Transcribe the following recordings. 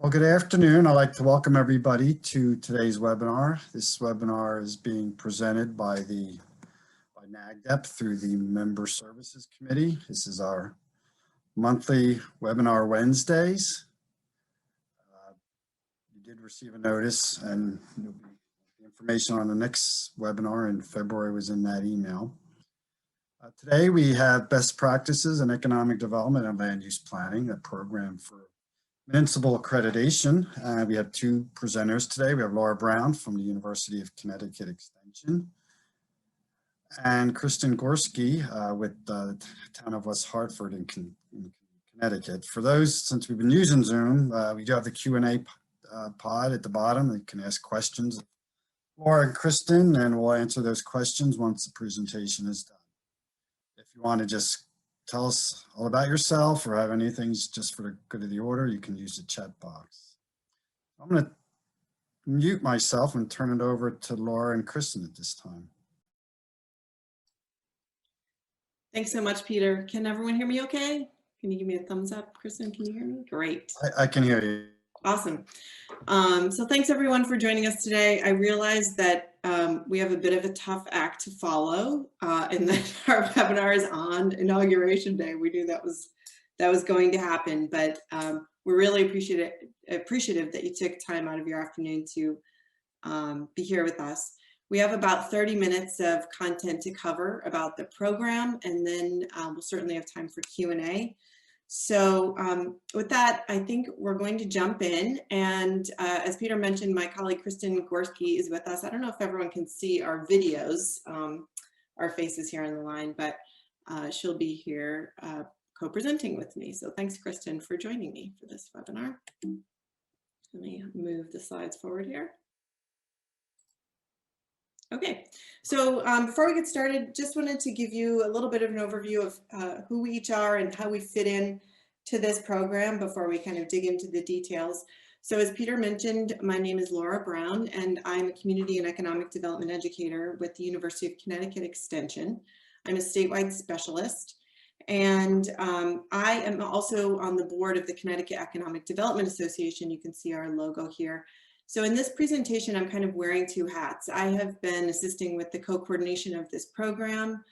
Well, good afternoon. I'd like to welcome everybody to today's webinar. This webinar is being presented by NACDEP through the Member Services Committee. This is our monthly webinar Wednesdays. You did receive a notice, and the information on the next webinar in February was in that email. Today we have best practices in economic development and land use planning, a program for Municipal Accreditation. We have two presenters today. We have Laura Brown from the University of Connecticut Extension and Kristen Gorski with the town of West Hartford in Connecticut. For those, since we've been using Zoom, we do have the Q&A pod at the bottom. You can ask questions of Laura and Kristen, and we'll answer those questions once the presentation is done. If you want to just tell us all about yourself or have anything just for the good of the order, you can use the chat box. I'm going to mute myself and turn it over to Laura and Kristen at this time. Thanks so much, Peter. Can everyone hear me okay? Can you give me a thumbs up? Kristen, can you hear me? Great. I can hear you. Awesome. So thanks everyone for joining us today. I realize that we have a bit of a tough act to follow and that our webinar is on Inauguration Day. We knew that was going to happen, but we're really appreciative that you took time out of your afternoon to be here with us. We have about 30 minutes of content to cover about the program, and then we'll certainly have time for Q&A. So with that, I think we're going to jump in. And as Peter mentioned, my colleague Kristen Gorski is with us. I don't know if everyone can see our videos, our faces here on the line, but she'll be here co-presenting with me. So thanks, Kristen, for joining me for this webinar. Let me move the slides forward here. Okay, so before we get started, just wanted to give you a little bit of an overview of who we each are and how we fit in to this program before we kind of dig into the details. So as Peter mentioned, my name is Laura Brown, and I'm a community and economic development educator with the University of Connecticut Extension. I'm a statewide specialist, and I am also on the board of the Connecticut Economic Development Association. You can see our logo here. So in this presentation, I'm kind of wearing two hats. I have been assisting with the co-coordination of this program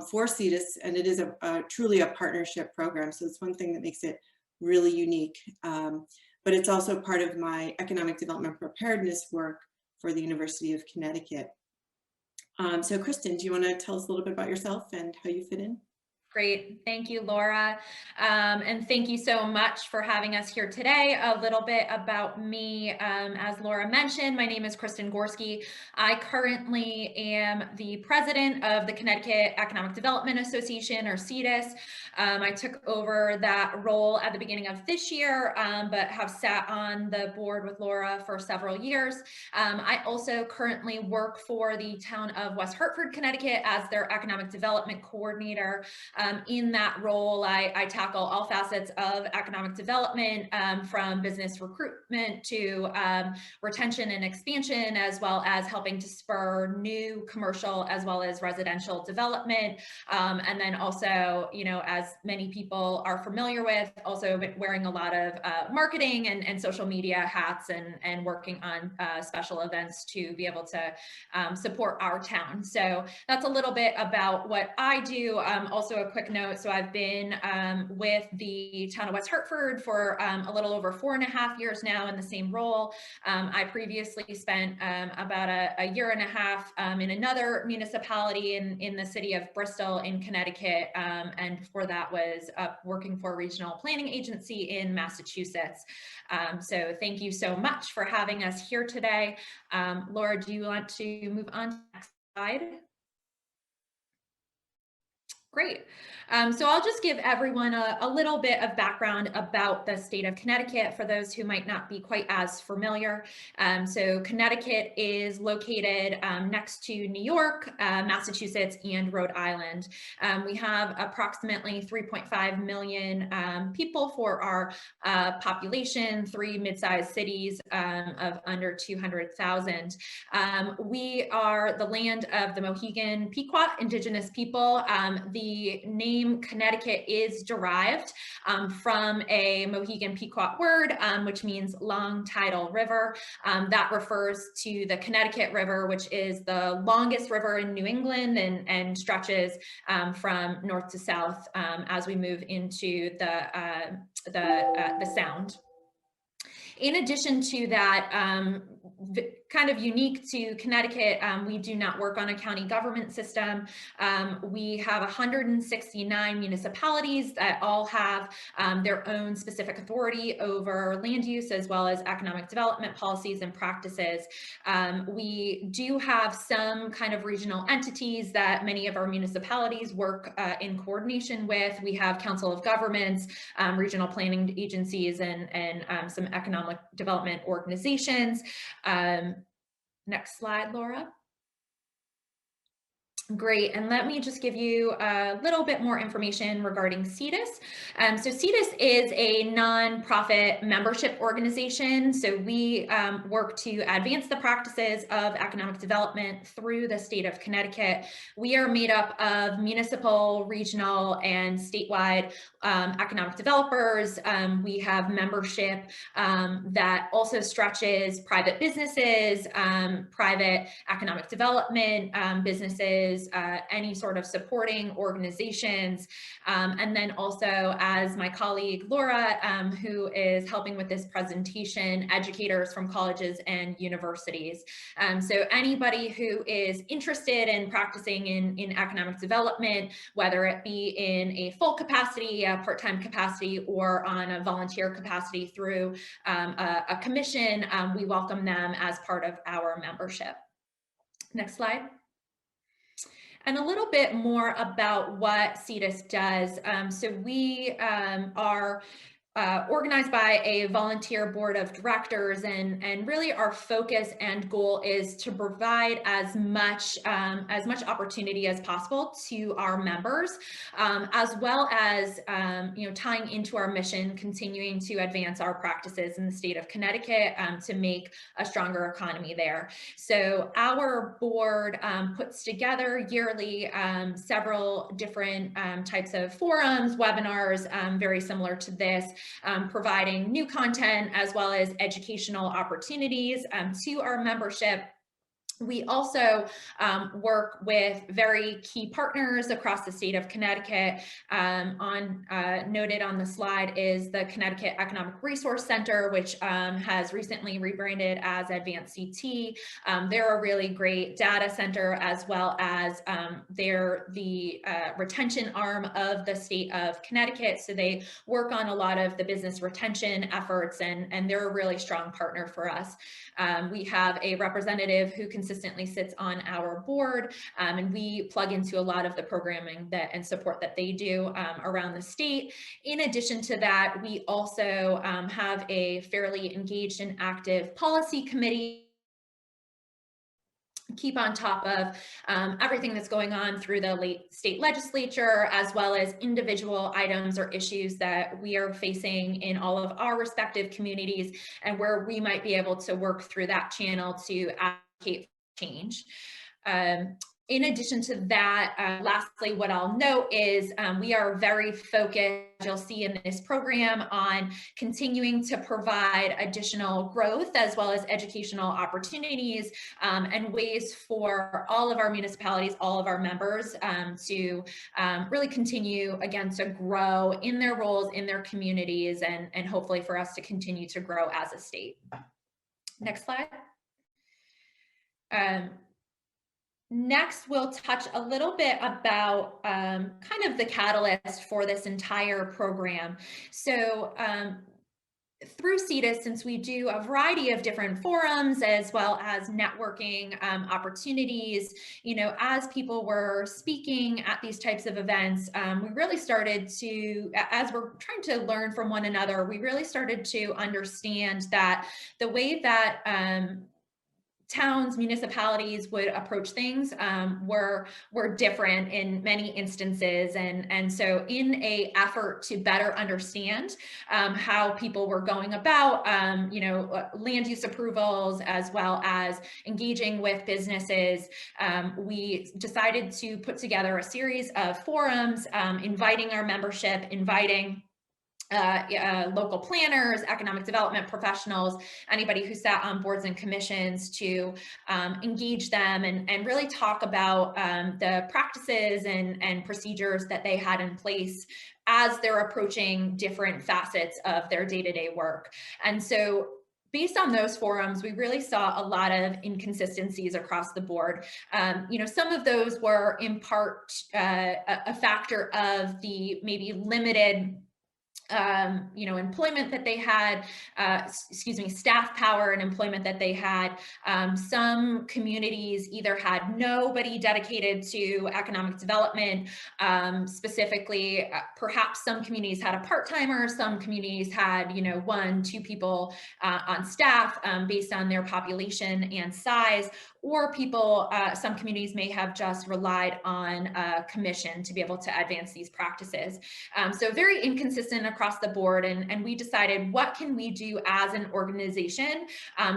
for Cetus, and it is truly a partnership program. So it's one thing that makes it really unique. But it's also part of my economic development preparedness work for the University of Connecticut. So Kristen, do you want to tell us a little bit about yourself and how you fit in? Great. Thank you, Laura. And thank you so much for having us here today. A little bit about me. As Laura mentioned, my name is Kristen Gorski. I currently am the president of the Connecticut Economic Development Association, or Cetus. I took over that role at the beginning of this year, but have sat on the board with Laura for several years. I also currently work for the town of West Hartford, Connecticut as their economic development coordinator. In that role, I tackle all facets of economic development, from business recruitment to retention and expansion, as well as helping to spur new commercial as well as residential development. And then also, you know, as many people are familiar with, also wearing a lot of marketing and social media hats and working on special events to be able to support our town. So that's a little bit about what I do. Also a quick note, so I've been with the town of West Hartford for a little over 4.5 years now in the same role. I previously spent about a year and a half in another municipality in the city of Bristol in Connecticut, and before that was working for a regional planning agency in Massachusetts. So thank you so much for having us here today. Laura, do you want to move on to the next slide? Great. So I'll just give everyone a little bit of background about the state of Connecticut for those who might not be quite as familiar. So Connecticut is located next to New York, Massachusetts, and Rhode Island. We have approximately 3.5 million people for our population, 3 mid-sized cities of under 200,000. We are the land of the Mohegan Pequot indigenous people. the name Connecticut is derived from a Mohegan Pequot word, which means long tidal river. That refers to the Connecticut River, which is the longest river in New England and stretches from north to south as we move into the Sound. In addition to that, kind of unique to Connecticut, we do not work on a county government system. We have 169 municipalities that all have their own specific authority over land use as well as economic development policies and practices. We do have some kind of regional entities that many of our municipalities work in coordination with. We have Council of Governments, regional planning agencies, and some economic development organizations. Next slide, Laura. Great, and let me just give you a little bit more information regarding Cetus. So Cetus is a nonprofit membership organization. So we work to advance the practices of economic development through the state of Connecticut. We are made up of municipal, regional, and statewide economic developers. We have membership that also stretches private businesses, private economic development businesses, any sort of supporting organizations. And then also, as my colleague Laura, who is helping with this presentation, educators from colleges and universities. So anybody who is interested in practicing in economic development, whether it be in a full capacity, a part-time capacity, or on a volunteer capacity through a commission, we welcome them as part of our membership. Next slide. And a little bit more about what Cetus does. So we are organized by a volunteer board of directors, and really our focus and goal is to provide as much opportunity as possible to our members, as well as tying into our mission, continuing to advance our practices in the state of Connecticut to make a stronger economy there. So our board puts together yearly several different types of forums, webinars, very similar to this, providing new content as well as educational opportunities to our membership. We also work with very key partners across the state of Connecticut. Noted on the slide is the Connecticut Economic Resource Center, which has recently rebranded as Advanced CT. They're a really great data center, as well as they're the retention arm of the state of Connecticut. So they work on a lot of the business retention efforts, and they're a really strong partner for us. We have a representative who consistently sits on our board, and we plug into a lot of the programming and support that they do around the state. In addition to that, we also have a fairly engaged and active policy committee, keep on top of everything that's going on through the state legislature, as well as individual items or issues that we are facing in all of our respective communities, and where we might be able to work through that channel to advocate for change. In addition to that, lastly, what I'll note is we are very focused, you'll see in this program, on continuing to provide additional growth as well as educational opportunities and ways for all of our municipalities, all of our members to really continue, again, to grow in their roles, in their communities, and hopefully for us to continue to grow as a state. Next slide. Next, we'll touch a little bit about kind of the catalyst for this entire program. So through Cetus, since we do a variety of different forums as well as networking opportunities, as people were speaking at these types of events, we really started to, as we're trying to learn from one another, we really started to understand that the way that towns, municipalities would approach things were different in many instances. And so in a effort to better understand how people were going about, land use approvals, as well as engaging with businesses, we decided to put together a series of forums, inviting our membership, inviting local planners, economic development professionals, anybody who sat on boards and commissions to engage them and really talk about the practices and procedures that they had in place as they're approaching different facets of their day-to-day work. And so based on those forums, we really saw a lot of inconsistencies across the board. Some of those were in part a factor of the maybe limited employment that they had, staff power and employment that they had. Some communities either had nobody dedicated to economic development, specifically, perhaps some communities had a part-timer, some communities had, 1-2 people on staff based on their population and size, or some communities may have just relied on a commission to be able to advance these practices. So very inconsistent across the board. And we decided, what can we do as an organization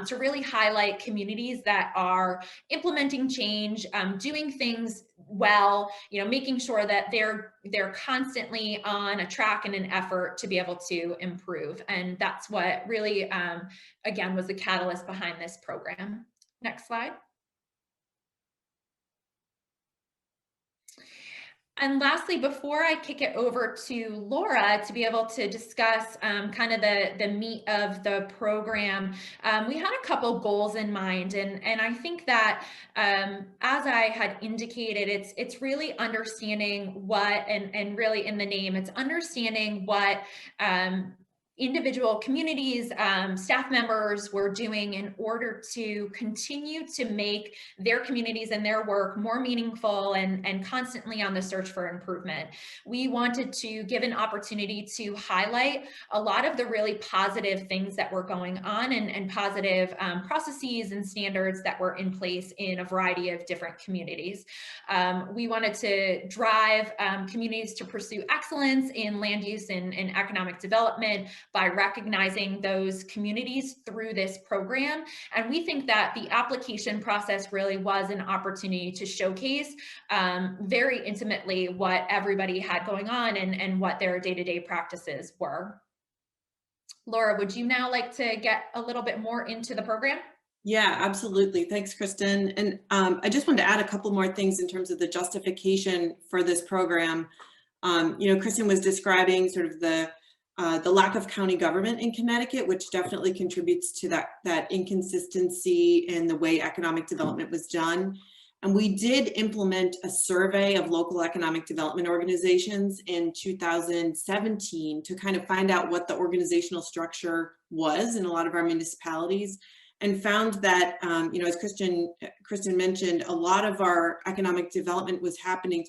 to really highlight communities that are implementing change, doing things well, making sure that they're constantly on a track and an effort to be able to improve. And that's what really, again, was the catalyst behind this program. Next slide. And lastly, before I kick it over to Laura to be able to discuss kind of the meat of the program, we had a couple goals in mind. And I think that as I had indicated, it's really understanding what, and really in the name, it's understanding what individual communities, staff members were doing in order to continue to make their communities and their work more meaningful and constantly on the search for improvement. We wanted to give an opportunity to highlight a lot of the really positive things that were going on and positive processes and standards that were in place in a variety of different communities. We wanted to drive communities to pursue excellence in land use and economic development by recognizing those communities through this program. And we think that the application process really was an opportunity to showcase very intimately what everybody had going on and what their day-to-day practices were. Laura, would you now like to get a little bit more into the program? Yeah, absolutely. Thanks, Kristen. And I just wanted to add a couple more things in terms of the justification for this program. Kristen was describing sort of the lack of county government in Connecticut, which definitely contributes to that inconsistency in the way economic development was done. And we did implement a survey of local economic development organizations in 2017 to kind of find out what the organizational structure was in a lot of our municipalities, and found that, as Kristen mentioned, a lot of our economic development was happening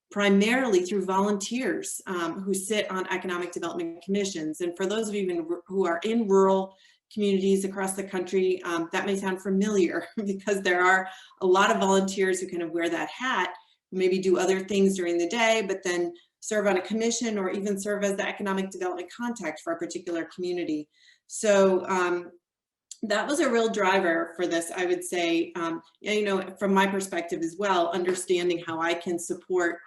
primarily through volunteers who sit on economic development commissions. And for those of you who are in rural communities across the country, that may sound familiar because there are a lot of volunteers who kind of wear that hat, maybe do other things during the day, but then serve on a commission or even serve as the economic development contact for a particular community. So that was a real driver for this, I would say, from my perspective as well, understanding how I can support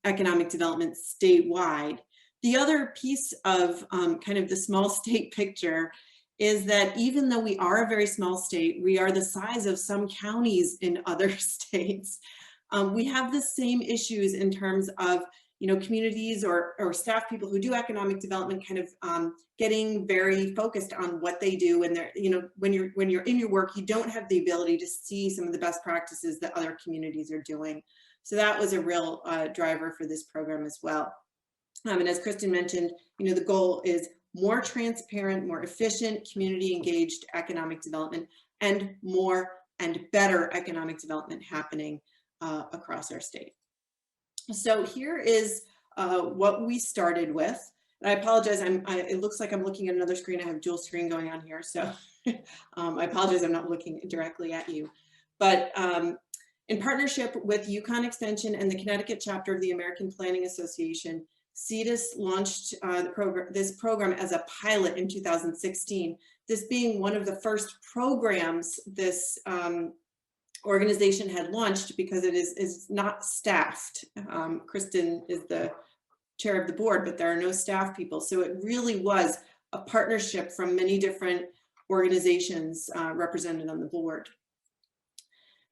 economic development statewide. The other piece of kind of the small state picture is that even though we are a very small state, we are the size of some counties in other states. We have the same issues in terms of communities or staff people who do economic development kind of getting very focused on what they do. And they're, when you're in your work, you don't have the ability to see some of the best practices that other communities are doing. So that was a real driver for this program as well. And as Kristen mentioned, the goal is more transparent, more efficient, community engaged economic development, and more and better economic development happening across our state. So here is what we started with. And I apologize, it looks like I'm looking at another screen. I have dual screen going on here. So I apologize, I'm not looking directly at you. But in partnership with Yukon Extension and the Connecticut chapter of the American Planning Association, Cetus launched this program as a pilot in 2016. This being one of the first programs this organization had launched, because it is not staffed. Kristen is the chair of the board, but there are no staff people. So it really was a partnership from many different organizations represented on the board.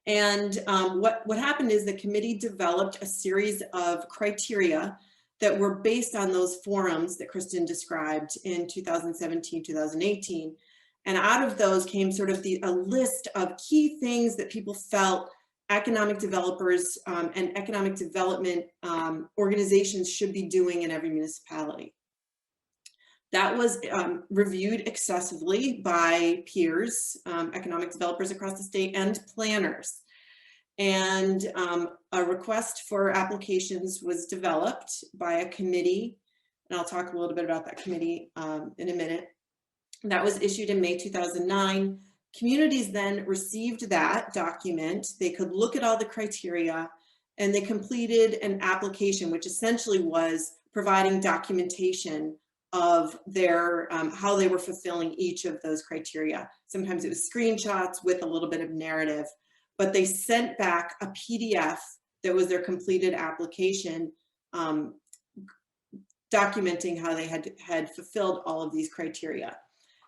And what happened is the committee developed a series of criteria that were based on those forums that Kristen described in 2017, 2018. And out of those came sort of a list of key things that people felt economic developers and economic development organizations should be doing in every municipality. That was reviewed excessively by peers, economic developers across the state, and planners. And a request for applications was developed by a committee, and I'll talk a little bit about that committee in a minute. That was issued in May 2009. Communities then received that document. They could look at all the criteria, and they completed an application, which essentially was providing documentation of their how they were fulfilling each of those criteria. Sometimes it was screenshots with a little bit of narrative, but they sent back a PDF that was their completed application, documenting how they had fulfilled all of these criteria.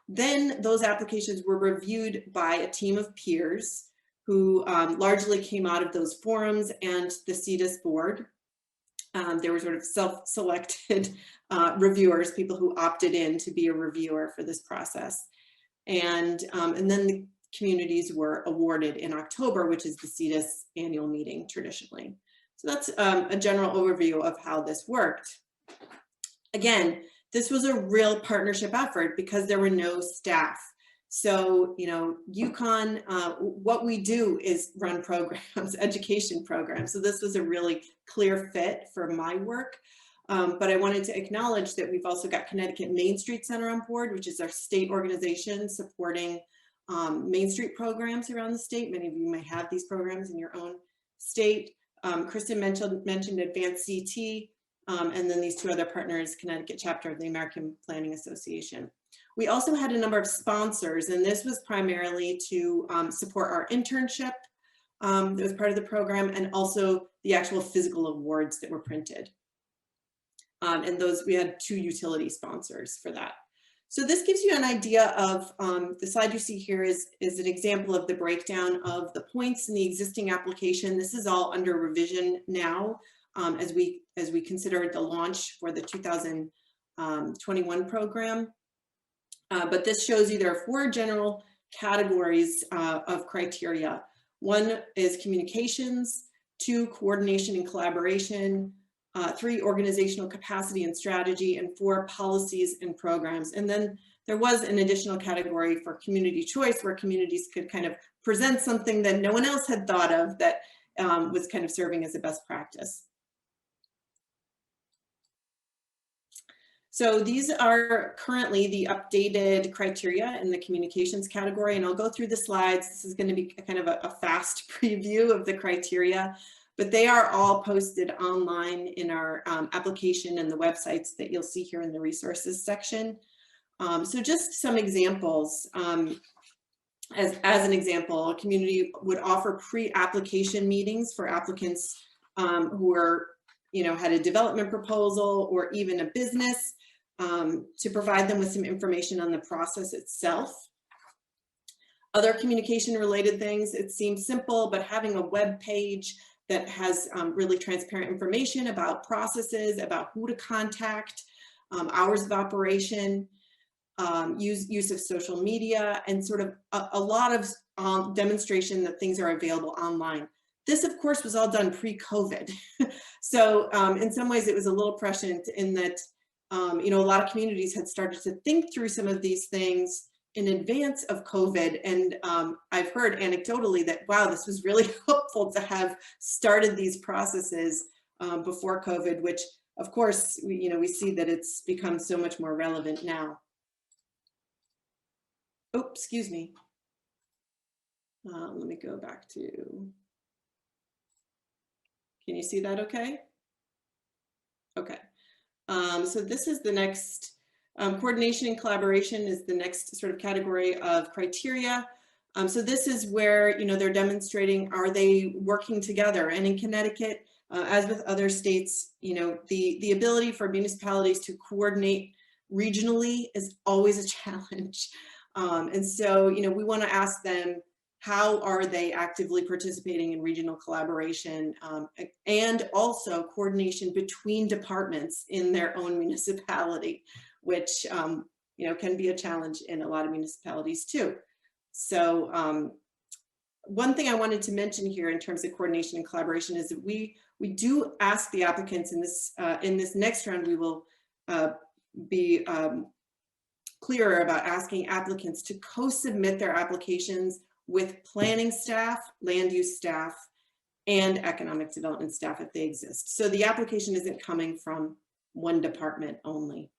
Then those applications were reviewed by a team of peers who largely came out of those forums and the Cetus board. They were sort of self-selected reviewers, people who opted in to be a reviewer for this process. And then the communities were awarded in October, which is the Cetus annual meeting traditionally. So that's a general overview of how this worked. Again, this was a real partnership effort because there were no staff. So, you know, Yukon, what we do is run programs, education programs. So this was a really clear fit for my work. But I wanted to acknowledge that we've also got Connecticut Main Street Center on board, which is our state organization supporting Main Street programs around the state. Many of you may have these programs in your own state. Kristen mentioned Advanced CT, and then these two other partners, Connecticut chapter of the American Planning Association. We also had a number of sponsors, and this was primarily to support our internship that was part of the program, and also the actual physical awards that were printed. And those, we had 2 utility sponsors for that. So this gives you an idea of, the slide you see here is an example of the breakdown of the points in the existing application. This is all under revision now as we consider the launch for the 2021 program. But this shows you there are 4 general categories of criteria. 1 is communications, 2, coordination and collaboration, 3, organizational capacity and strategy, and 4, policies and programs. And then there was an additional category for community choice, where communities could kind of present something that no one else had thought of that was kind of serving as a best practice. So these are currently the updated criteria in the communications category, and I'll go through the slides. This is going to be kind of a fast preview of the criteria, but they are all posted online in our application and the websites that you'll see here in the resources section. So just some examples. As an example, a community would offer pre-application meetings for applicants who are, you know, had a development proposal or even a business, to provide them with some information on the process itself. Other communication related things, it seems simple, but having a web page that has really transparent information about processes, about who to contact, hours of operation, use of social media, and sort of a lot of demonstration that things are available online. This, of course, was all done pre-COVID. So in some ways it was a little prescient in that, you know, a lot of communities had started to think through some of these things in advance of COVID. And I've heard anecdotally that, wow, this was really helpful to have started these processes before COVID, which of course, we see that it's become so much more relevant now. oh, excuse me. Let me go back to, can you see that okay? Okay. So this is the next, coordination and collaboration is the next sort of category of criteria. So this is where, you know, they're demonstrating, are they working together? And in Connecticut, as with other states, you know, the ability for municipalities to coordinate regionally is always a challenge. And so, you know, we want to ask them, how are they actively participating in regional collaboration, and also coordination between departments in their own municipality, which you know, can be a challenge in a lot of municipalities too. So one thing I wanted to mention here in terms of coordination and collaboration is that we do ask the applicants in this next round. We will be clearer about asking applicants to co-submit their applications with planning staff, land use staff, and economic development staff if they exist. So the application isn't coming from one department only.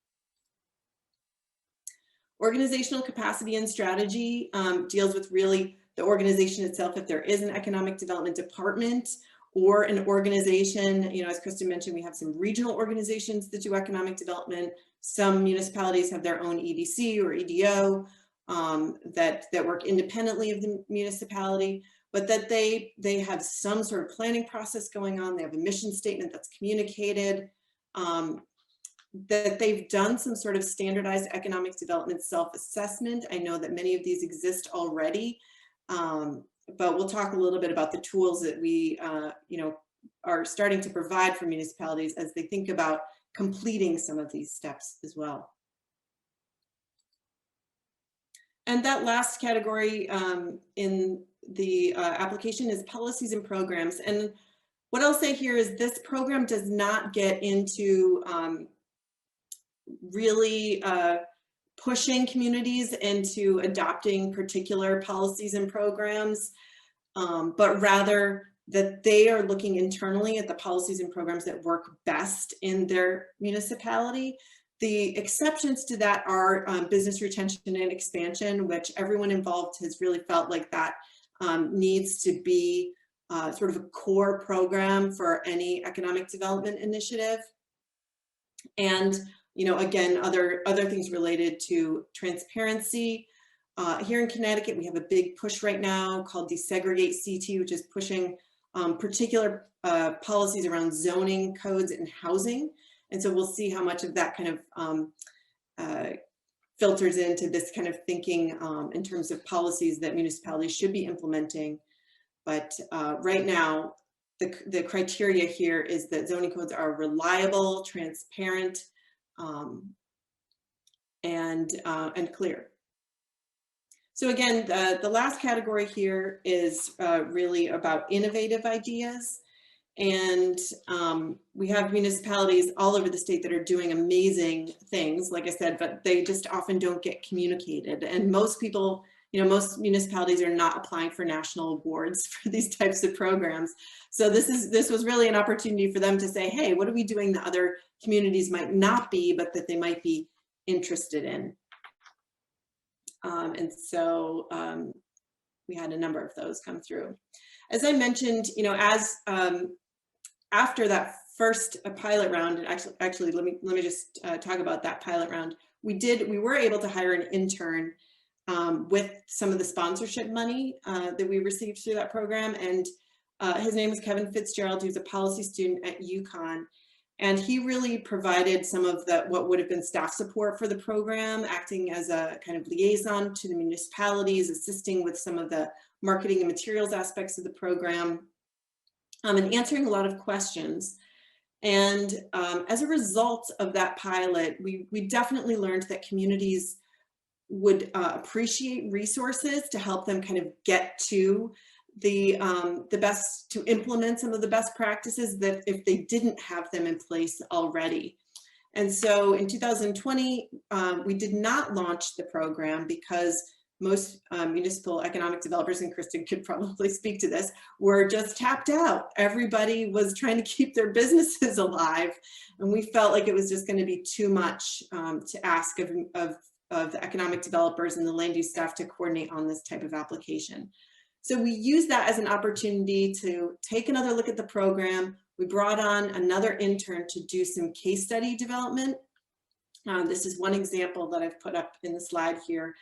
Organizational capacity and strategy deals with really the organization itself. If there is an economic development department or an organization, you know, as Kristen mentioned, we have some regional organizations that do economic development. Some municipalities have their own EDC or EDO. That work independently of the municipality, but that they have some sort of planning process going on. They have a mission statement that's communicated, that they've done some sort of standardized economic development self-assessment. I know that many of these exist already, but we'll talk a little bit about the tools that we you know, are starting to provide for municipalities as they think about completing some of these steps as well. And that last category in the application is policies and programs. And what I'll say here is this program does not get into really pushing communities into adopting particular policies and programs, but rather that they are looking internally at the policies and programs that work best in their municipality. The exceptions to that are business retention and expansion, which everyone involved has really felt like that needs to be sort of a core program for any economic development initiative. And, you know, again, other things related to transparency. Here in Connecticut, we have a big push right now called Desegregate CT, which is pushing particular policies around zoning codes and housing. And so we'll see how much of that kind of filters into this kind of thinking in terms of policies that municipalities should be implementing. But right now, the criteria here is that zoning codes are reliable, transparent, and clear. So again, the last category here is really about innovative ideas. And we have municipalities all over the state that are doing amazing things, like I said, but they just often don't get communicated. And most people, you know, most municipalities are not applying for national awards for these types of programs. So this was really an opportunity for them to say, hey, what are we doing that other communities might not be, but that they might be interested in? And so we had a number of those come through. As I mentioned, you know, as after that first pilot round, and actually let me just talk about that pilot round. We were able to hire an intern with some of the sponsorship money that we received through that program, and his name is Kevin Fitzgerald, who's a policy student at UConn. And he really provided some of what would have been staff support for the program, acting as a kind of liaison to the municipalities, assisting with some of the marketing and materials aspects of the program, and answering a lot of questions. And as a result of that pilot, we definitely learned that communities would appreciate resources to help them kind of get to the best, to implement some of the best practices that if they didn't have them in place already. And so in 2020, we did not launch the program because most municipal economic developers, and Kristen could probably speak to this, were just tapped out. Everybody was trying to keep their businesses alive. And we felt like it was just going to be too much to ask of the economic developers and the land use staff to coordinate on this type of application. So we use that as an opportunity to take another look at the program. We brought on another intern to do some case study development. This is one example that I've put up in the slide here.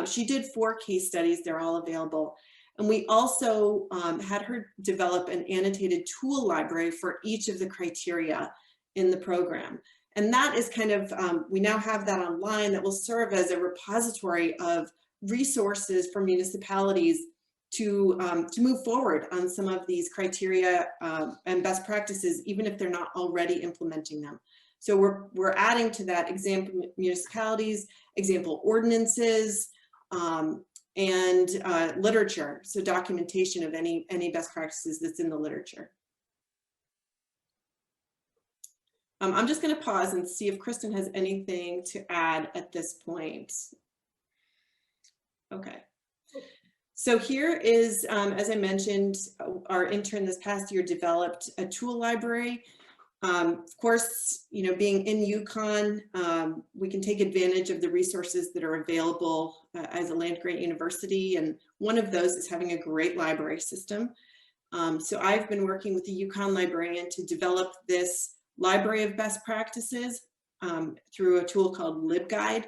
She did 4 case studies, they're all available. And we also had her develop an annotated tool library for each of the criteria in the program. And that is kind of, we now have that online that will serve as a repository of resources for municipalities to move forward on some of these criteria and best practices, even if they're not already implementing them. So we're adding to that example municipalities, example ordinances, and literature, so documentation of any best practices that's in the literature. I'm just going to pause and see if Kristen has anything to add at this point. Okay. So here is, as I mentioned, our intern this past year developed a tool library. Of course, you know, being in Yukon, we can take advantage of the resources that are available as a land-grant university, and one of those is having a great library system. So I've been working with the Yukon librarian to develop this library of best practices through a tool called LibGuide.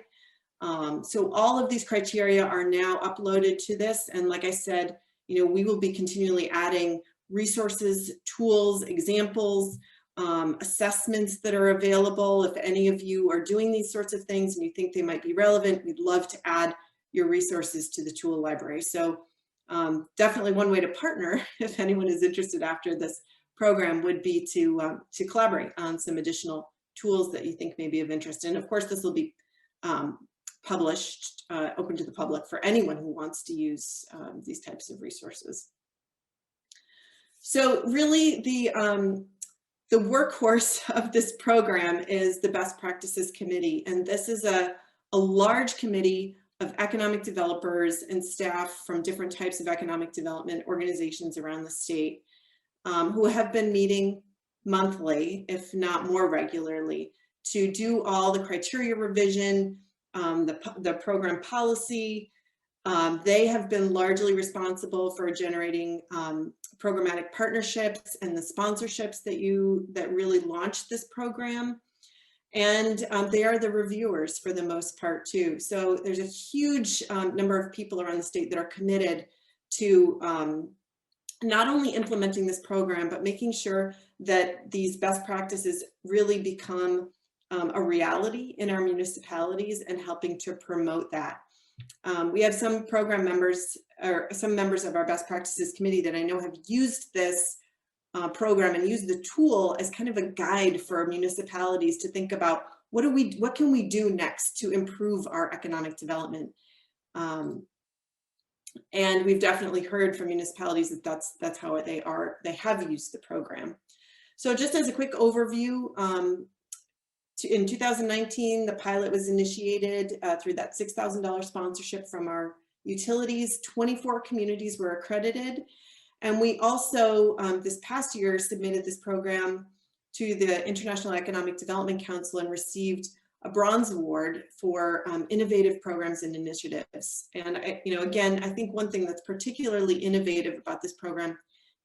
So all of these criteria are now uploaded to this, and like I said, you know, we will be continually adding resources, tools, examples, assessments that are available. If any of you are doing these sorts of things and you think they might be relevant, we'd love to add your resources to the tool library. So definitely one way to partner, if anyone is interested after this program, would be to collaborate on some additional tools that you think may be of interest. And of course, this will be published, open to the public for anyone who wants to use these types of resources. So really the workhorse of this program is the Best Practices Committee. And this is a large committee of economic developers and staff from different types of economic development organizations around the state who have been meeting monthly, if not more regularly, to do all the criteria revision, the program policy. They have been largely responsible for generating programmatic partnerships and the sponsorships that really launched this program. And they are the reviewers for the most part too. So there's a huge number of people around the state that are committed to not only implementing this program, but making sure that these best practices really become a reality in our municipalities and helping to promote that. We have some program members or some members of our best practices committee that I know have used this program and used the tool as kind of a guide for municipalities to think about what can we do next to improve our economic development. And we've definitely heard from municipalities that that's how they have used the program. So just as a quick overview, in 2019, the pilot was initiated through that $6,000 sponsorship from our utilities. 24 communities were accredited. And we also, this past year, submitted this program to the International Economic Development Council and received a bronze award for innovative programs and initiatives. And again, I think one thing that's particularly innovative about this program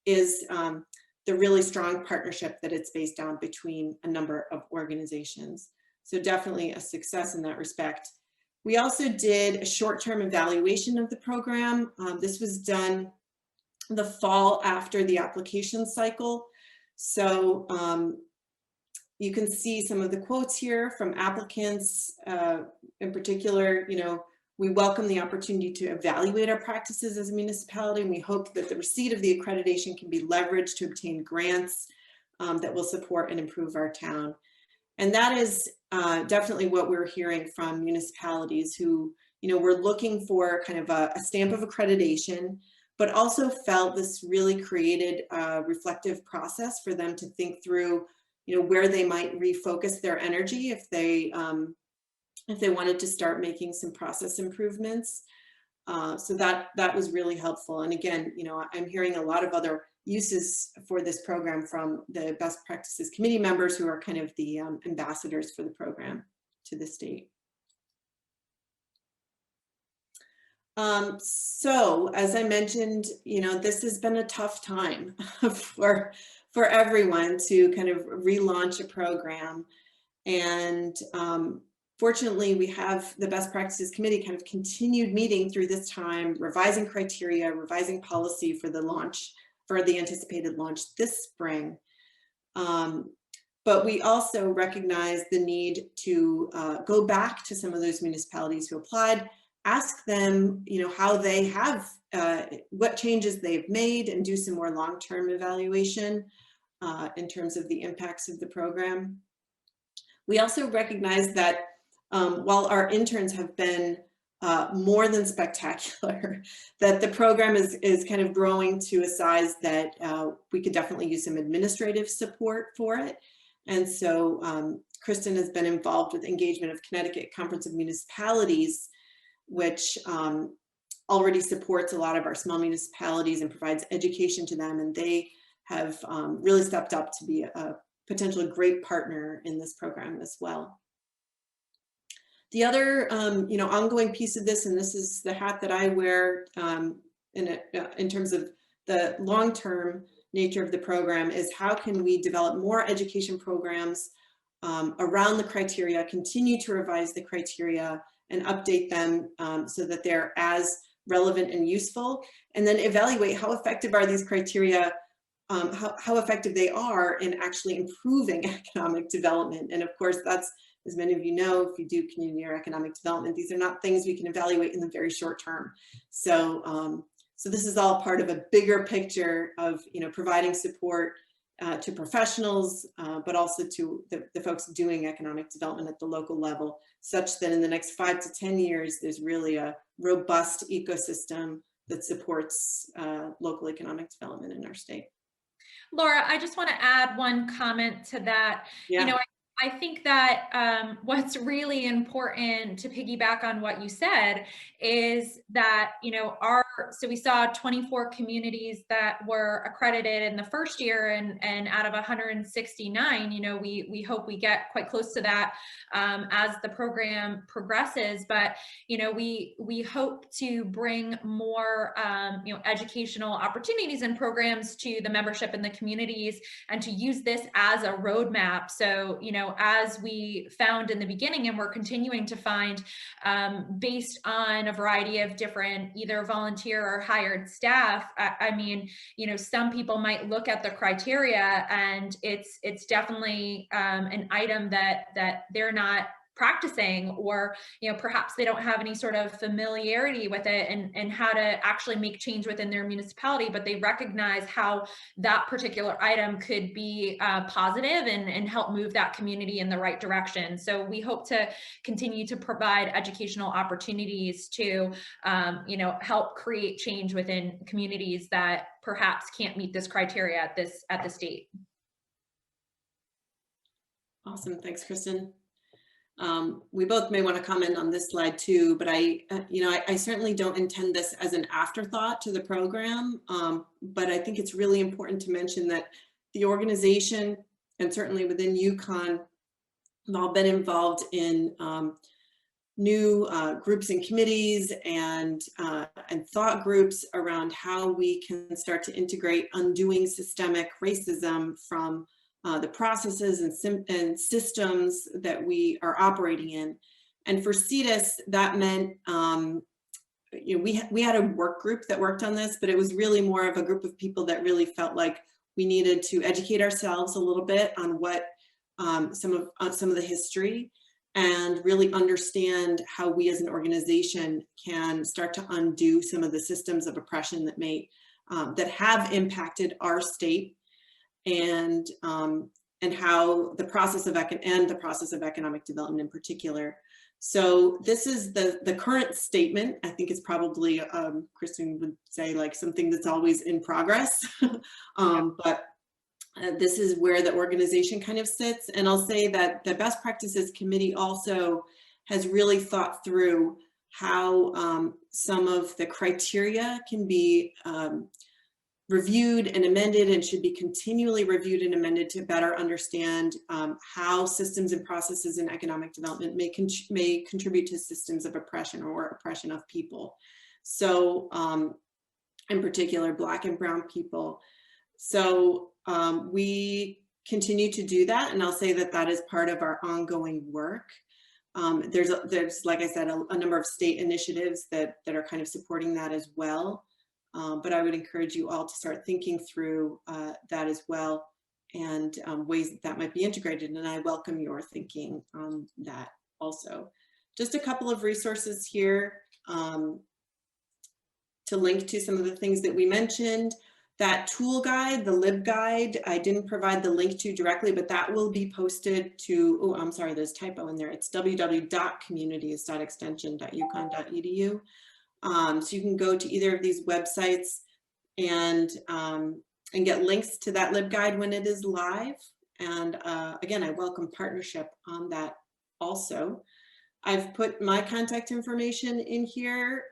is the really strong partnership that it's based on between a number of organizations. So definitely a success in that respect. We also did a short-term evaluation of the program. This was done the fall after the application cycle. So you can see some of the quotes here from applicants. In particular, we welcome the opportunity to evaluate our practices as a municipality, and we hope that the receipt of the accreditation can be leveraged to obtain grants that will support and improve our town. And that is definitely what we're hearing from municipalities who, were looking for kind of a stamp of accreditation, but also felt this really created a reflective process for them to think through, where they might refocus their energy if they wanted to start making some process improvements. So that was really helpful. And again, I'm hearing a lot of other uses for this program from the Best Practices Committee members who are kind of the ambassadors for the program to the state. So as I mentioned, this has been a tough time for everyone to kind of relaunch a program. And fortunately, we have the Best Practices Committee kind of continued meeting through this time, revising criteria, revising policy for the launch, for the anticipated launch this spring. But we also recognize the need to go back to some of those municipalities who applied, ask them, how they have, what changes they've made, and do some more long-term evaluation in terms of the impacts of the program. We also recognize that while our interns have been more than spectacular, that the program is kind of growing to a size that we could definitely use some administrative support for it. And so Kristen has been involved with engagement of Connecticut Conference of Municipalities, which already supports a lot of our small municipalities and provides education to them. And they have really stepped up to be a potentially great partner in this program as well. The other, ongoing piece of this, and this is the hat that I wear in terms of the long-term nature of the program, is how can we develop more education programs around the criteria, continue to revise the criteria and update them so that they're as relevant and useful, and then evaluate how effective are these criteria, how effective they are in actually improving economic development. And of course, that's, as many of you know, if you do community or economic development, these are not things we can evaluate in the very short term. So, so this is all part of a bigger picture of, providing support to professionals, but also to the folks doing economic development at the local level, such that in the next 5 to 10 years, there's really a robust ecosystem that supports local economic development in our state. Laura, I just want to add one comment to that. Yeah. I think that what's really important, to piggyback on what you said, is that, so we saw 24 communities that were accredited in the first year, and out of 169, we hope we get quite close to that as the program progresses. But, we hope to bring more, educational opportunities and programs to the membership in the communities, and to use this as a roadmap. So, as we found in the beginning, and we're continuing to find, based on a variety of different either volunteer or hired staff, I mean, some people might look at the criteria and it's definitely an item that they're not practicing, or perhaps they don't have any sort of familiarity with it and how to actually make change within their municipality, but they recognize how that particular item could be positive and help move that community in the right direction. So we hope to continue to provide educational opportunities to help create change within communities that perhaps can't meet this criteria at the state. Awesome, thanks, Kristen. We both may want to comment on this slide too, but I certainly don't intend this as an afterthought to the program, but I think it's really important to mention that the organization, and certainly within UConn, have all been involved in new groups and committees and thought groups around how we can start to integrate undoing systemic racism from the processes and systems that we are operating in. And for Cetus, that meant, we had a work group that worked on this, but it was really more of a group of people that really felt like we needed to educate ourselves a little bit on what some of the history, and really understand how we as an organization can start to undo some of the systems of oppression that that have impacted our state, and how the process of economic development in particular. So this is the current statement. I think it's probably, Kristen would say, like something that's always in progress, but this is where the organization kind of sits. And I'll say that the Best Practices Committee also has really thought through how some of the criteria can be reviewed and amended, and should be continually reviewed and amended to better understand how systems and processes in economic development may contribute to systems of oppression or oppression of people. So in particular, Black and Brown people. So we continue to do that. And I'll say that that is part of our ongoing work. There's, like I said, a number of state initiatives that are kind of supporting that as well. But I would encourage you all to start thinking through that as well, and ways that might be integrated. And I welcome your thinking on that also. Just a couple of resources here to link to some of the things that we mentioned. That tool guide, the LibGuide, I didn't provide the link to directly, but that will be posted to, oh, I'm sorry, there's a typo in there. It's www.communities.extension.uconn.edu. So you can go to either of these websites and get links to that LibGuide when it is live. And again, I welcome partnership on that also. I've put my contact information in here.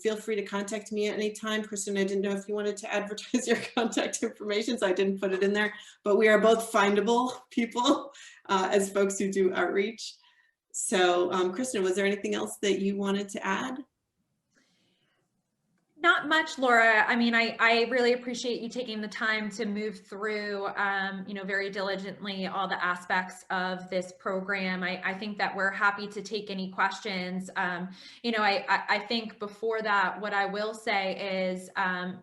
Feel free to contact me at any time. Kristen, I didn't know if you wanted to advertise your contact information, so I didn't put it in there, but we are both findable people as folks who do outreach. So Kristen, was there anything else that you wanted to add? Not much, Laura. I mean, I really appreciate you taking the time to move through, you know, very diligently all the aspects of this program. I think that we're happy to take any questions. You know, I think before that, what I will say is,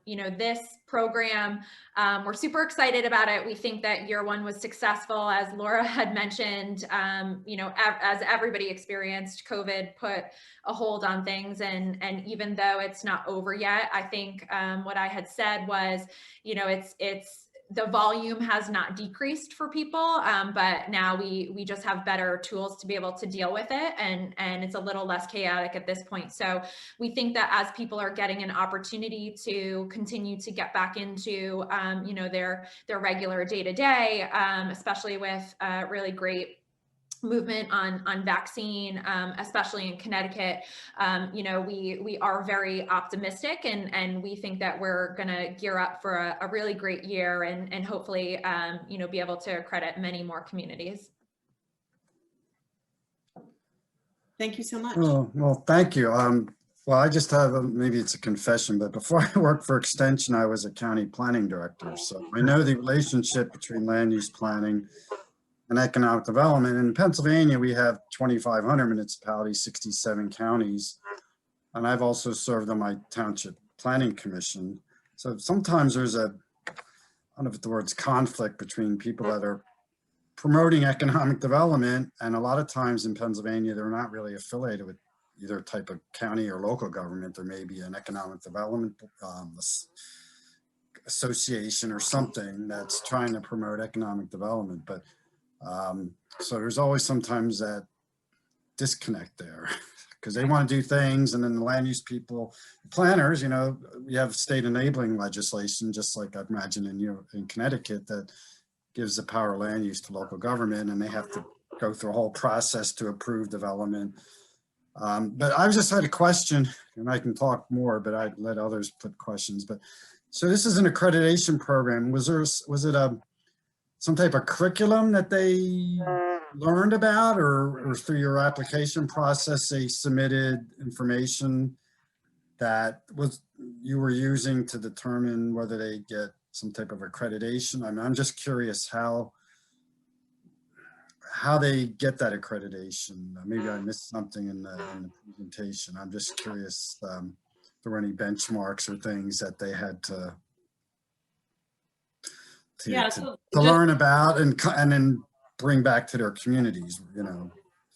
you know, this program, we're super excited about it. We think that year one was successful, as Laura had mentioned. You know, as everybody experienced, COVID put a hold on things, and even though it's not over yet, I think what I had said was, you know, it's the volume has not decreased for people, but now we just have better tools to be able to deal with it, and it's a little less chaotic at this point. So we think that as people are getting an opportunity to continue to get back into you know, their regular day-to-day, especially with really great movement on vaccine, especially in Connecticut, you know, we are very optimistic, and we think that we're going to gear up for a really great year, and hopefully, you know, be able to accredit many more communities. Thank you so much. Oh, well, thank you. Well, I just have maybe it's a confession, but before I worked for Extension, I was a county planning director. So I know the relationship between land use planning and economic development. In Pennsylvania, we have 2,500 municipalities, 67 counties. And I've also served on my township planning commission. So sometimes there's I don't know if the word's conflict between people that are promoting economic development. And a lot of times in Pennsylvania, they're not really affiliated with either type of county or local government. There may be an economic development association or something that's trying to promote economic development. But so there's always sometimes that disconnect there because they want to do things, and then the land use people, planners, you know, we have state enabling legislation, just like I imagine in Connecticut, that gives the power of land use to local government, and they have to go through a whole process to approve development. But I just had a question, and I can talk more, but I'd let others put questions. But so this is an accreditation program. Was it some type of curriculum that they learned about, or through your application process, they submitted information that you were using to determine whether they get some type of accreditation? I mean, I'm just curious how they get that accreditation. Maybe I missed something in the presentation. I'm just curious if there were any benchmarks or things that they had to learn about and then bring back to their communities, you know,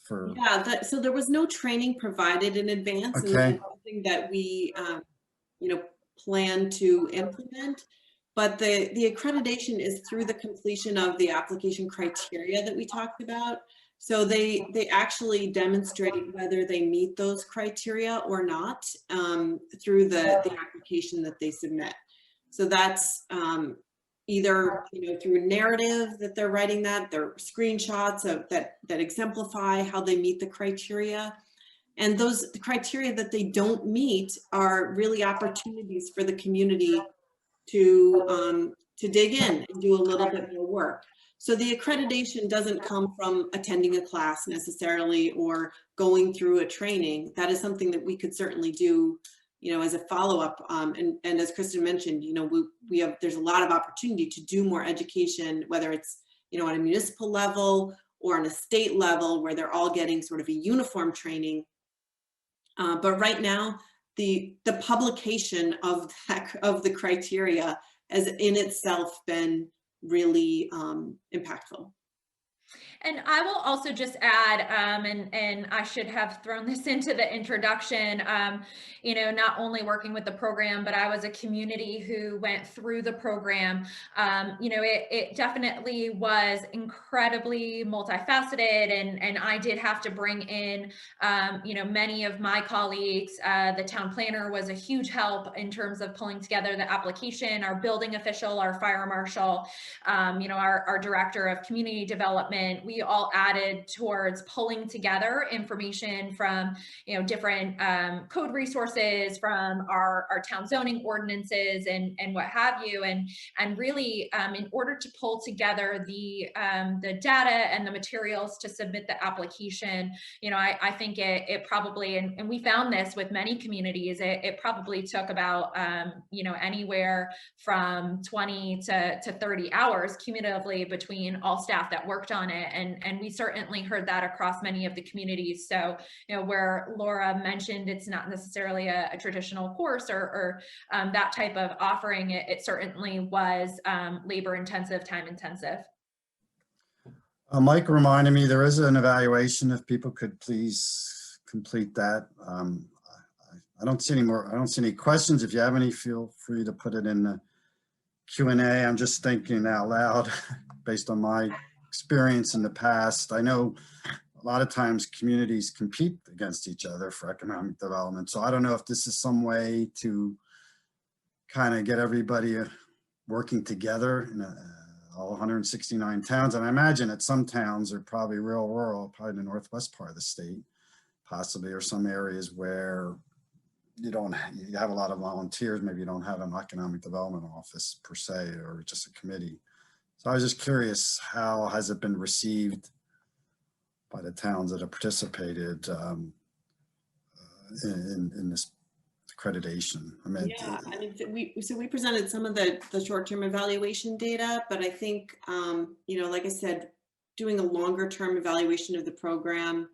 for. Yeah, so there was no training provided in advance. Okay. And that's something that we, you know, plan to implement. But the accreditation is through the completion of the application criteria that we talked about. So they actually demonstrate whether they meet those criteria or not through the application that they submit. So that's either, you know, through a narrative that they're writing, that they're screenshots of that exemplify how they meet the criteria. And the criteria that they don't meet are really opportunities for the community to dig in and do a little bit more work. So the accreditation doesn't come from attending a class necessarily or going through a training. That is something that we could certainly do as a follow-up, and as Kristen mentioned, there's a lot of opportunity to do more education, whether it's, on a municipal level or on a state level, where they're all getting sort of a uniform training. But right now, the publication of the criteria has in itself been really impactful. And I will also just add, and I should have thrown this into the introduction, not only working with the program, but I was a community who went through the program. It definitely was incredibly multifaceted, and I did have to bring in, many of my colleagues. The town planner was a huge help in terms of pulling together the application, our building official, our fire marshal, our director of community development. We all added towards pulling together information from, different code resources, from our town zoning ordinances and what have you. And really, in order to pull together the data and the materials to submit the application, I think it probably, and we found this with many communities, it probably took about, anywhere from 20 to 30 hours cumulatively between all staff that worked on it. And we certainly heard that across many of the communities. So, where Laura mentioned it's not necessarily a traditional course or that type of offering, it certainly was labor intensive, time intensive. Mike reminded me there is an evaluation, if people could please complete that. I don't see any more. I don't see any questions. If you have any, feel free to put it in the Q&A. I'm just thinking out loud based on my experience in the past. I know a lot of times communities compete against each other for economic development. So I don't know if this is some way to kind of get everybody working together in all 169 towns. And I imagine that some towns are probably real rural, probably the northwest part of the state, possibly, or some areas where you have a lot of volunteers. Maybe you don't have an economic development office per se, or just a committee. So I was just curious, how has it been received by the towns that have participated in this accreditation? We presented some of the short-term evaluation data, but I think, like I said, doing a longer-term evaluation of the program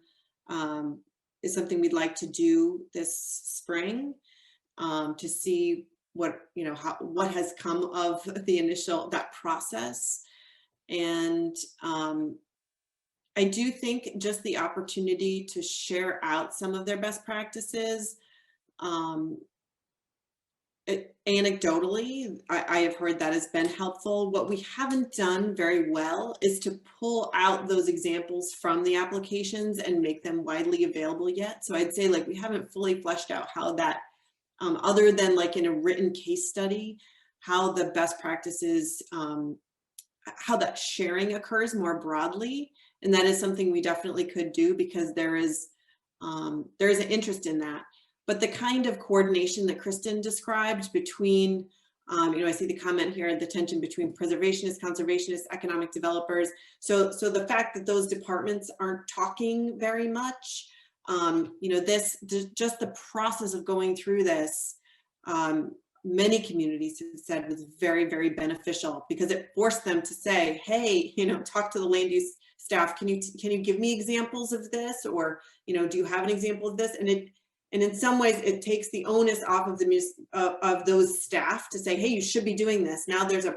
is something we'd like to do this spring, to see what has come of that process. And I do think just the opportunity to share out some of their best practices. Anecdotally, I have heard that has been helpful. What we haven't done very well is to pull out those examples from the applications and make them widely available yet. So I'd say, like, we haven't fully fleshed out how that, other than like in a written case study, how the best practices, how that sharing occurs more broadly. And that is something we definitely could do, because there is an interest in that. But the kind of coordination that Kristen described between, I see the comment here, the tension between preservationists, conservationists, economic developers. So the fact that those departments aren't talking very much, just the process of going through this, many communities have said was very, very beneficial, because it forced them to say, hey, talk to the land use staff. Can you give me examples of this? Or, do you have an example of this? And in some ways, it takes the onus off of of those staff to say, hey, you should be doing this. Now there's a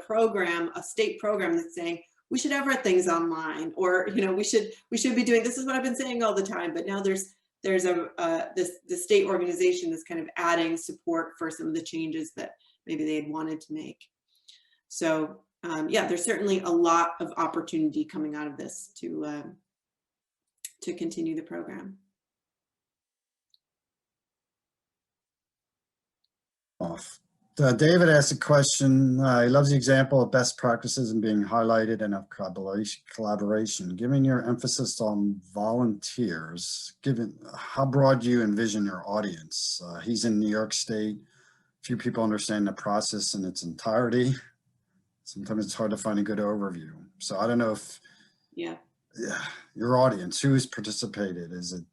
state program that's saying we should have our things online, or we should be doing, this is what I've been saying all the time. But now there's the state organization that's kind of adding support for some of the changes that maybe they had wanted to make. So there's certainly a lot of opportunity coming out of this to continue the program. David asked a question. He loves the example of best practices and being highlighted in a collaboration. Given your emphasis on volunteers, given how broad do you envision your audience? He's in New York State. Few people understand the process in its entirety. Sometimes it's hard to find a good overview. So I don't know if your audience, who's participated? Is it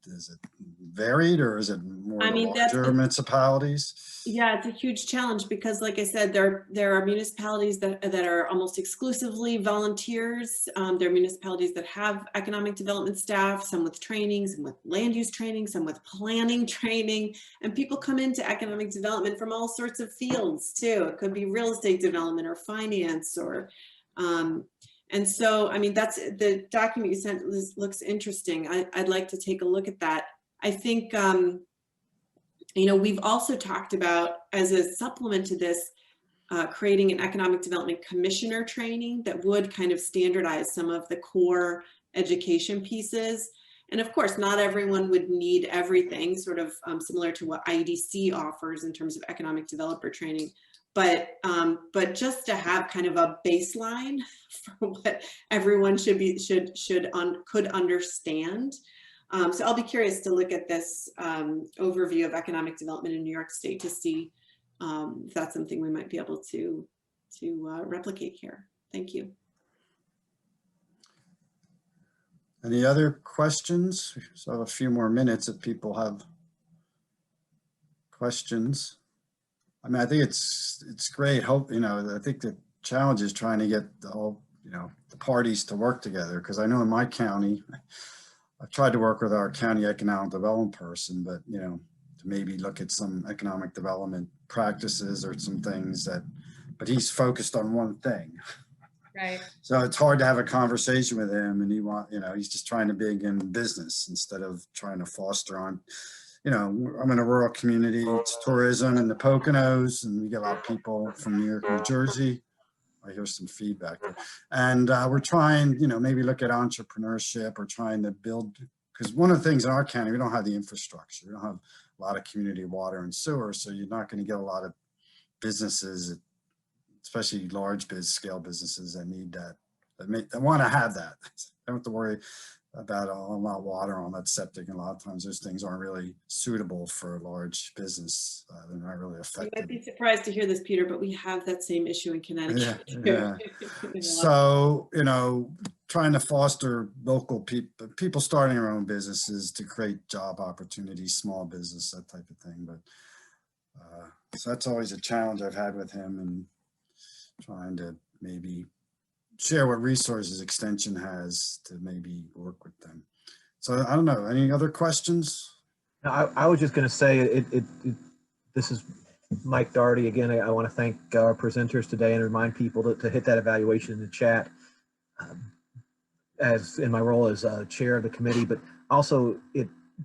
varied, or is it more I the mean, larger municipalities? yeah, it's a huge challenge because, like I said, there are municipalities that are almost exclusively volunteers. There are municipalities that have economic development staff, some with training, some with land use training, some with planning training, and people come into economic development from all sorts of fields too. It could be real estate development or finance or, and so, I mean, that's the document you sent looks interesting. I'd like to take a look at that. I think, you know, we've also talked about, as a supplement to this, creating an economic development commissioner training that would kind of standardize some of the core education pieces. And of course, not everyone would need everything, sort of similar to what IEDC offers in terms of economic developer training. But just to have kind of a baseline for what everyone could understand. So I'll be curious to look at this overview of economic development in New York State to see if that's something we might be able to replicate here. Thank you. Any other questions? We still have a few more minutes if people have questions. I mean, I think it's great. Hope, you know, I think the challenge is trying to get the whole, you know, the parties to work together, because I know in my county, I've tried to work with our county economic development person, but, you know, to maybe look at some economic development practices or some things that, but he's focused on one thing. Right. So it's hard to have a conversation with him, and you know, he's just trying to be in business instead of trying to foster on, you know, I'm in a rural community, it's tourism in the Poconos, and we get a lot of people from New York, New Jersey. I hear some feedback there. And we're trying, you know, maybe look at entrepreneurship or trying to build, because one of the things in our county, we don't have the infrastructure. We don't have a lot of community water and sewer, so you're not going to get a lot of businesses, especially large scale businesses that need that, that want to have that. They don't have to worry about all that water, all that septic, and a lot of times those things aren't really suitable for a large business. They're not really effective. You might be surprised to hear this, Peter, but we have that same issue in Connecticut. Yeah. So, you know, trying to foster local people starting their own businesses to create job opportunities, small business, that type of thing. But so that's always a challenge I've had with him, and trying to maybe share what resources Extension has to maybe work with them. So I don't know, any other questions? No, I was just going to say this is Mike Doherty again. I want to thank our presenters today and remind people to hit that evaluation in the chat, as in my role as chair of the committee, but also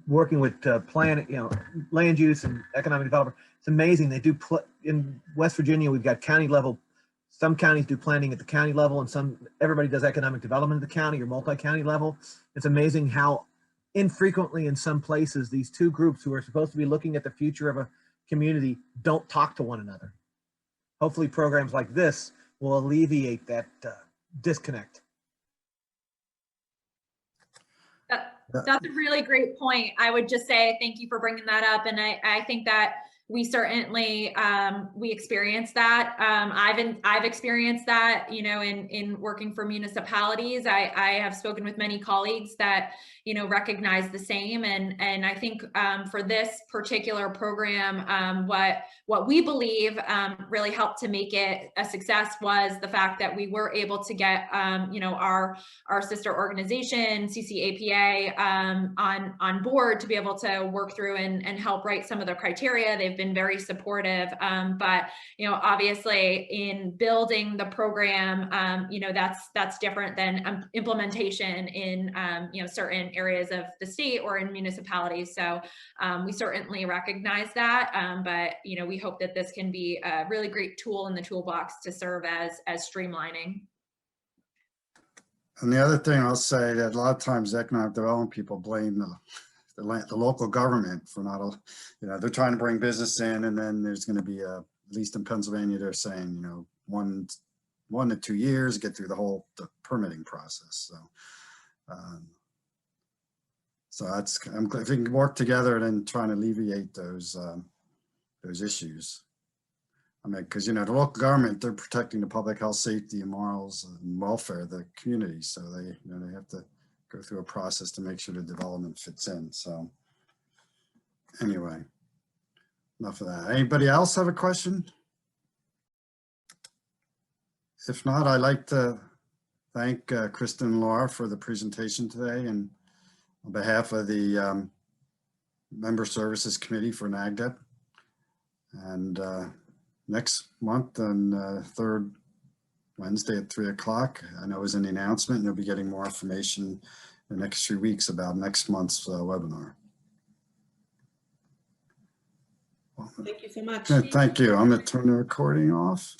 working with plan, you know, land use and economic development. It's amazing. They do in West Virginia. We've got county level. Some counties do planning at the county level, and everybody does economic development at the county or multi-county level. It's amazing how infrequently in some places these two groups who are supposed to be looking at the future of a community don't talk to one another. Hopefully programs like this will alleviate that disconnect. That's a really great point. I would just say thank you for bringing that up. And I think that we certainly, we experience that. I've experienced that, you know, in working for municipalities. I have spoken with many colleagues that, you know, recognize the same. And I think for this particular program, what we believe really helped to make it a success was the fact that we were able to get, you know, our sister organization, CCAPA, on board to be able to work through and help write some of the criteria. They've been very supportive, but, you know, obviously in building the program, you know, that's different than implementation in, you know, certain areas of the state or in municipalities. So we certainly recognize that, but, you know, we hope that this can be a really great tool in the toolbox to serve as streamlining. And the other thing I'll say, that a lot of times economic development people blame the local government for not, you know, they're trying to bring business in, and then there's going to be at least in Pennsylvania, they're saying, you know, 1 to 2 years to get through the permitting process. So that's, if we can work together and then trying to alleviate those issues. I mean, because, you know, the local government, they're protecting the public health, safety, and morals and welfare of the community. So they, you know, they have to go through a process to make sure the development fits in. So anyway, enough of that. Anybody else have a question? If not, I'd like to thank Kristen and Laura for the presentation today, and on behalf of the Member Services Committee for NACDEP. And next month on third Wednesday at 3 o'clock, I know it was in the announcement, and you'll be getting more information in the next 3 weeks about next month's webinar. Thank you so much. Good, thank you. I'm going to turn the recording off.